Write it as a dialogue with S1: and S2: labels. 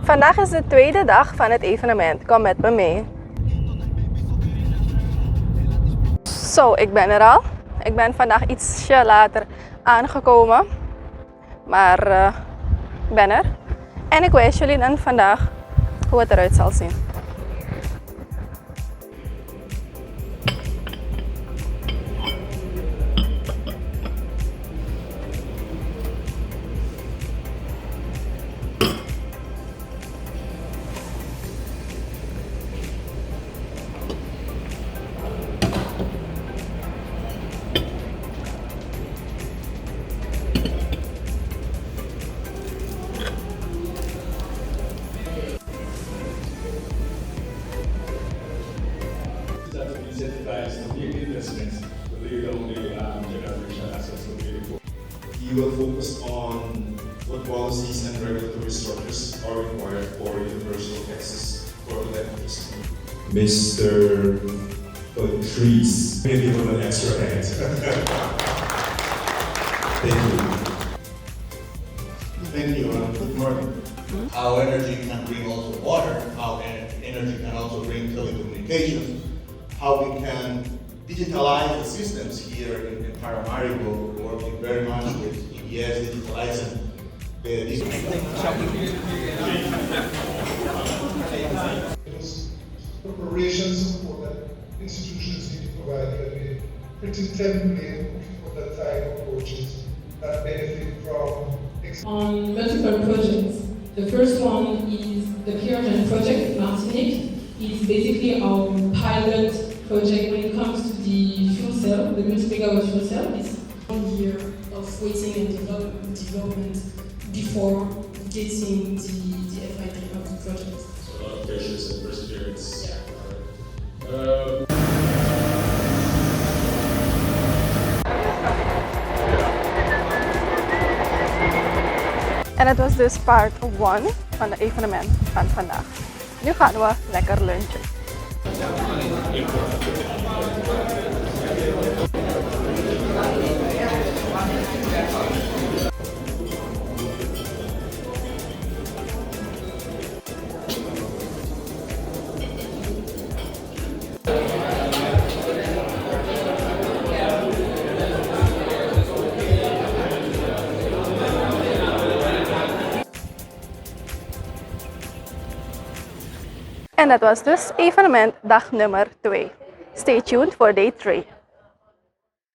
S1: Vandaag is de tweede dag van het evenement. Kom met me mee. Zo, ik ben er al. Ik ben vandaag ietsje later aangekomen. Maar ik ben er. En ik wijs jullie dan vandaag hoe het eruit zal zien.
S2: You will focus on what policies and regulatory structures are required for universal access for electricity. Mr. Patrice, maybe give him an extra hand. Thank you.
S3: Thank you. Good morning. How energy can bring also water, how energy can also bring telecommunications, how we can digitalize the systems here in Paramaribo, working very much with EBS, digitalizing the
S4: preparation support that institutions need to provide can be pretty template for that type of approaches that benefit from
S5: on multiple projects. The first one is the Pyramid project in Martinique. It's basically our pilot project when it comes to the fuel cell, the multi-megawatt fuel cell. It's 1 year of waiting and development before getting the FID of the project.
S2: So a lot of patience and perseverance.
S5: Yeah.
S1: En het was dus part 1 van het evenement van vandaag. Nu gaan we lekker lunchen. En dat was dus evenement dag nummer 2. Stay tuned voor day 3.